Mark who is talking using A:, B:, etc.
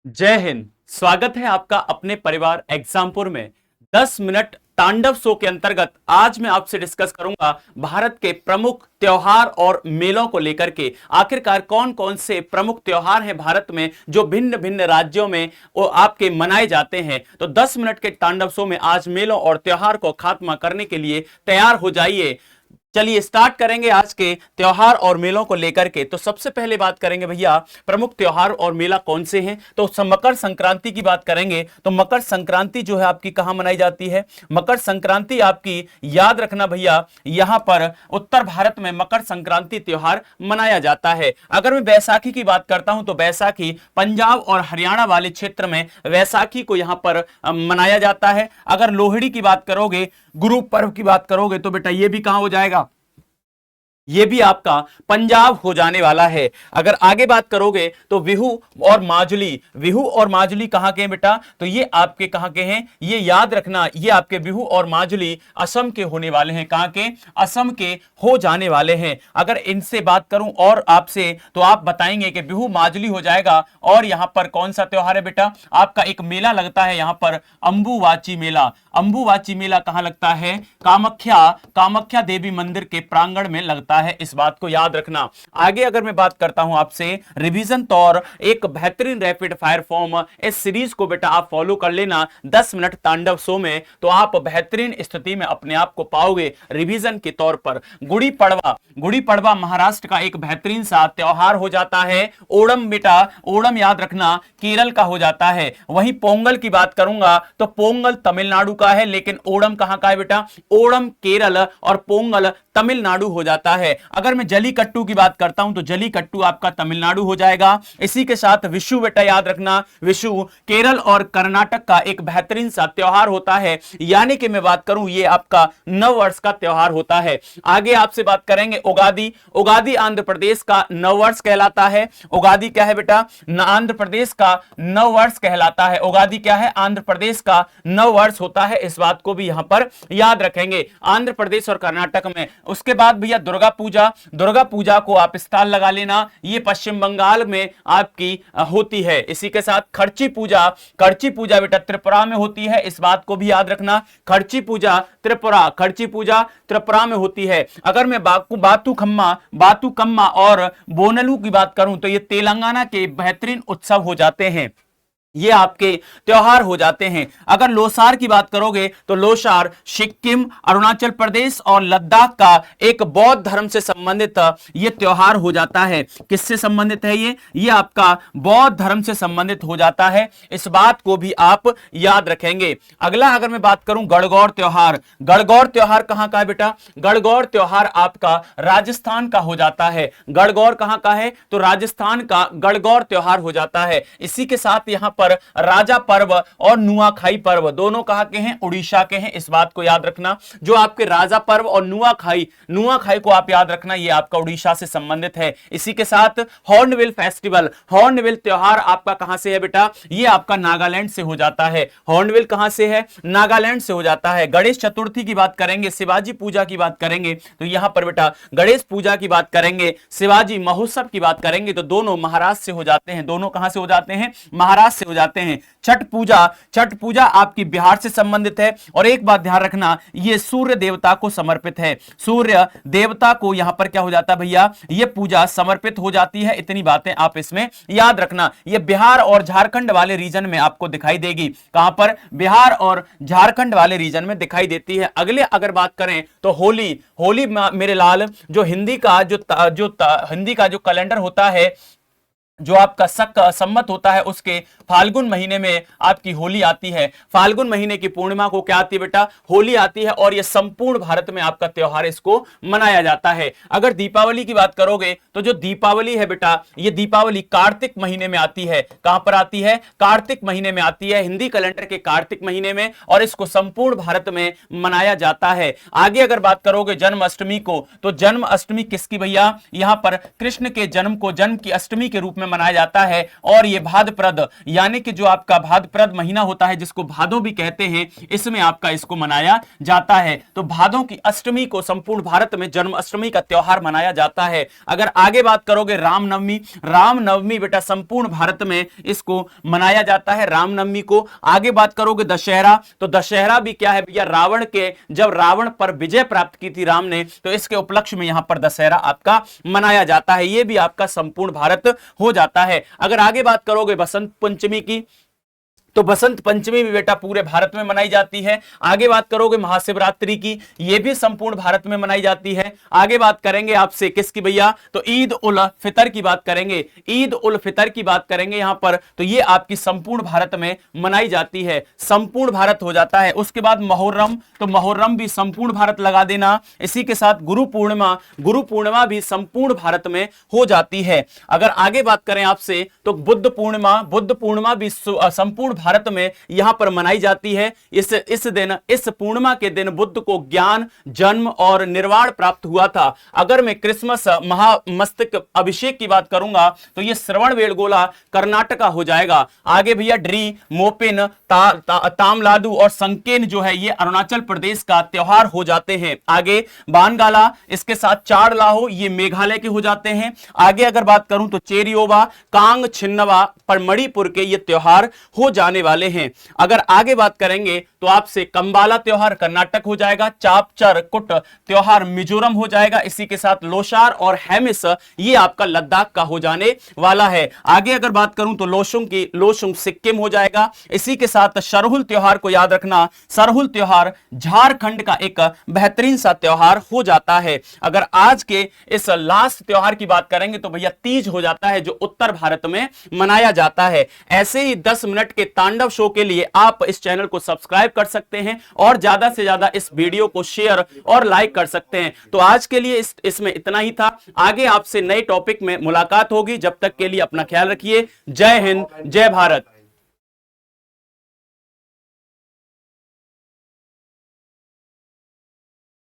A: जय हिंद। स्वागत है आपका अपने परिवार एग्जामपुर में 10 मिनट तांडव शो के अंतर्गत। आज मैं आपसे डिस्कस करूंगा भारत के प्रमुख त्योहार और मेलों को लेकर के। आखिरकार कौन कौन से प्रमुख त्योहार हैं भारत में जो भिन्न भिन्न राज्यों में वो आपके मनाए जाते हैं। तो 10 मिनट के तांडव शो में आज मेलों और त्योहार को खात्मा करने के लिए तैयार हो जाइए। चलिए स्टार्ट करेंगे आज के त्योहार और मेलों को लेकर के। तो सबसे पहले बात करेंगे भैया प्रमुख त्योहार और मेला कौन से हैं। तो मकर संक्रांति की बात करेंगे तो मकर संक्रांति जो है आपकी कहां मनाई जाती है। मकर संक्रांति आपकी याद रखना भैया, यहां पर उत्तर भारत में मकर संक्रांति त्योहार मनाया जाता है। अगर मैं बैसाखी की बात करता हूं तो बैसाखी पंजाब और हरियाणा वाले क्षेत्र में वैसाखी को यहां पर मनाया जाता है। अगर लोहड़ी की बात करोगे, गुरु पर्व की बात करोगे तो बेटा ये भी कहां हो जाएगा, ये भी आपका पंजाब हो जाने वाला है। अगर आगे बात करोगे तो बिहू और माजुली, बिहू और माजुली कहां के हैं बेटा, तो ये आपके कहां के हैं, ये याद रखना, ये आपके बिहू और माजुली असम के होने वाले हैं। कहां के, असम के हो जाने वाले हैं। अगर इनसे बात करूं और आपसे तो आप बताएंगे कि बिहू माजुली हो जाएगा। और यहां पर कौन सा त्योहार है बेटा, आपका एक मेला लगता है यहां पर अंबुवाची मेला। अंबुवाची मेला कहां लगता है, कामाख्या देवी मंदिर के प्रांगण में लगता है। इस बात को याद रखना। आगे अगर मैं बात करता हूं आपसे रिवीजन तौर, एक बेहतरीन रैपिड फायर फॉर्म, इस सीरीज को बेटा आप फॉलो कर लेना 10 मिनट तांडव शो में, तो आप बेहतरीन स्थिति में अपने आप को पाओगे। रिवीजन के तौर पर गुड़ी पड़वा, गुड़ी पड़वा महाराष्ट्र का एक बेहतरीन सा त्योहार हो जाता है। ओणम बेटा, ओणम याद रखना केरल का हो जाता है। वहीं पोंगल की बात करूंगा तो पोंगल तमिलनाडु का है, लेकिन ओणम कहां का है बेटा, ओणम केरल और पोंगल तमिलनाडु हो जाता है। अगर मैं जलीकट्टू की बात करता हूं तो जलीकट्टू आपका तमिलनाडु हो जाएगा। इसी के साथ विशु बेटा याद रखना, विशु केरल और कर्नाटक का एक बेहतरीन सा त्योहार होता है। यानी कि मैं बात करूं ये आपका नव वर्ष का त्योहार होता है। आगे आपसे बात करेंगे उगादी। उगादी आंध्र प्रदेश का नव वर्ष कहलाता है। उगादी क्या है बेटा, आंध्र प्रदेश का नव वर्ष कहलाता है। उगादी क्या है, आंध्र प्रदेश का नव वर्ष होता है। इस बात को भी यहां पर याद रखेंगे, आंध्र प्रदेश और कर्नाटक में। उसके बाद भैया दुर्गा पूजा, दुर्गा पूजा को आप स्टाल लगा लेना, ये पश्चिम बंगाल में आपकी होती है। इसी के साथ खर्ची पूजा, खर्ची पूजा बेटा त्रिपुरा में होती है। इस बात को भी याद रखना, खर्ची पूजा त्रिपुरा, खर्ची पूजा त्रिपुरा में होती है। अगर मैं बातुकम्मा और बोनलू की बात करूं तो ये तेलंगाना के बेहतरीन उत्सव हो जाते हैं, ये आपके त्योहार हो जाते हैं। अगर लोसार की बात करोगे तो लोसार सिक्किम, अरुणाचल प्रदेश और लद्दाख का एक बौद्ध धर्म से संबंधित ये त्योहार हो जाता है। किससे संबंधित है ये आपका बौद्ध धर्म से संबंधित हो जाता है। इस बात को भी आप याद रखेंगे। अगला अगर मैं बात करूं गणगौर त्योहार, गणगौर त्योहार कहां का है बेटा, गणगौर त्योहार आपका राजस्थान का हो जाता है। गणगौर कहां का है, तो राजस्थान का गणगौर त्योहार हो जाता है। इसी के साथ यहां पर राजा पर्व और नुआखाई पर्व दोनों कहां के हैं, उड़ीसा के हैं। इस बात को याद रखना, जो आपके राजा पर्व और नुआखाई, नुआखाई को आप याद रखना, ये आपका उड़ीसा से संबंधित है। इसी के साथ हॉर्नबिल फेस्टिवल, हॉर्नबिल त्योहार आपका कहां से है बेटा, ये आपका नागालैंड से हो जाता है। हॉर्नबिल कहां से है, नागालैंड से हो जाता है। गणेश चतुर्थी की बात करेंगे, शिवाजी पूजा की बात करेंगे तो यहां पर बेटा गणेश पूजा की बात करेंगे, शिवाजी महोत्सव की बात करेंगे तो दोनों महाराष्ट्र से हो जाते हैं। दोनों कहां से हो जाते हैं, महाराष्ट्र से हो जाते हैं। छठ पूजा, छठ पूजा आपकी बिहार से संबंधित है। और एक बात ध्यान रखना, यह सूर्य देवता को समर्पित है। सूर्य देवता को यहां पर क्या हो जाता है भैया, यह पूजा समर्पित हो जाती है। इतनी बातें आप इसमें याद रखना। यह बिहार और झारखंड वाले रीजन में आपको दिखाई देगी। कहां पर, बिहार और झारखंड वाले रीजन में दिखाई देती है। अगले अगर बात करें तो होली, होली मेरे लाल जो हिंदी का हिंदी का जो कैलेंडर होता है, जो आपका सम्मत होता है, उसके फाल्गुन महीने में आपकी होली आती है। फाल्गुन महीने की पूर्णिमा को क्या आती है बेटा, होली आती है। और यह संपूर्ण भारत में आपका त्योहार इसको मनाया जाता है। अगर दीपावली की बात करोगे तो जो दीपावली है बेटा, यह दीपावली कार्तिक महीने में आती है। कहां पर आती है, कार्तिक महीने में आती है, हिंदी कैलेंडर के कार्तिक महीने में। और इसको संपूर्ण भारत में मनाया जाता है। आगे अगर बात करोगे जन्माष्टमी को, तो जन्माष्टमी किसकी भैया, यहां पर कृष्ण के जन्म को जन्म की अष्टमी के रूप में मनाया जाता है। और ये भाद्रपद यानी कि जो आपका भाद्रपद महीना होता है, जिसको भादो भी कहते हैं, इसमें आपका इसको मनाया जाता है। तो भादों की अष्टमी को संपूर्ण भारत में जन्माष्टमी का त्योहार मनाया जाता है। अगर आगे बात करोगे रामनवमी, रामनवमी बेटा संपूर्ण भारत में इसको मनाया जाता है, रामनवमी को। आगे बात करोगे दशहरा, तो दशहरा भी क्या है भैया, रावण के, जब रावण पर विजय प्राप्त की थी राम ने, तो इसके उपलक्ष्य में यहां पर दशहरा आपका मनाया जाता है। यह भी आपका संपूर्ण भारत हो जाता है। अगर आगे बात करोगे बसंत पंचमी की, तो बसंत पंचमी भी बेटा पूरे भारत में मनाई जाती है। आगे बात करोगे महाशिवरात्रि की, यह भी संपूर्ण भारत में मनाई जाती है। आगे बात करेंगे आपसे किसकी भैया, तो ईद उल फितर की बात करेंगे, ईद उल फितर की बात करेंगे यहां पर, तो यह आपकी संपूर्ण भारत में मनाई जाती है, संपूर्ण भारत हो जाता है। उसके बाद मुहर्रम, तो मुहर्रम भी संपूर्ण भारत लगा देना। इसी के साथ गुरु पूर्णिमा, गुरु पूर्णिमा भी संपूर्ण भारत में हो जाती है। अगर आगे बात करें आपसे तो बुद्ध पूर्णिमा, बुद्ध पूर्णिमा भी संपूर्ण भारत में यहां पर मनाई जाती है। इस दिन, इस पूर्णिमा के दिन बुद्ध को ज्ञान, जन्म और निर्वाण प्राप्त हुआ था। अगर मैं क्रिसमस महामस्तक अभिषेक की बात करूंगा तो यह श्रवणबेलगोला कर्नाटका हो जाएगा। आगे भैया ड्री, मोपिन, तामलादू और संकेन जो है ये अरुणाचल प्रदेश का त्योहार हो जाते हैं। आगे बानगाला, इसके साथ चाड़लाहो, ये मेघालय के हो जाते हैं। आगे अगर बात करूं तो चेरियोबा, कांग छिन्नवा पर मणिपुर के ये त्योहार हो जाने वाले हैं। अगर आगे बात करेंगे तो आपसे कंबाला त्योहार कर्नाटक हो जाएगा, चापचर कुट त्योहार मिजोरम हो जाएगा। इसी के साथ लोसार और हेमिस ये आपका लद्दाख का हो जाने वाला है। आगे अगर बात करूं तो लोसुंग सिक्किम हो जाएगा। इसी के साथ सरहुल त्योहार को याद रखना, सरहुल त्योहार झारखंड का एक बेहतरीन सा त्योहार हो जाता है। अगर आज के इस लास्ट त्योहार की बात करेंगे तो भैया तीज हो जाता है, जो उत्तर भारत में मनाया जाता है। ऐसे ही 10 मिनट के तांडव शो के लिए आप इस चैनल को सब्सक्राइब कर सकते हैं और ज्यादा से ज्यादा इस वीडियो को शेयर और लाइक कर सकते हैं। तो आज के लिए इसमें इतना ही था। आगे आपसे नए टॉपिक में मुलाकात होगी। जब तक के लिए अपना ख्याल रखिए। जय हिंद, जय भारत।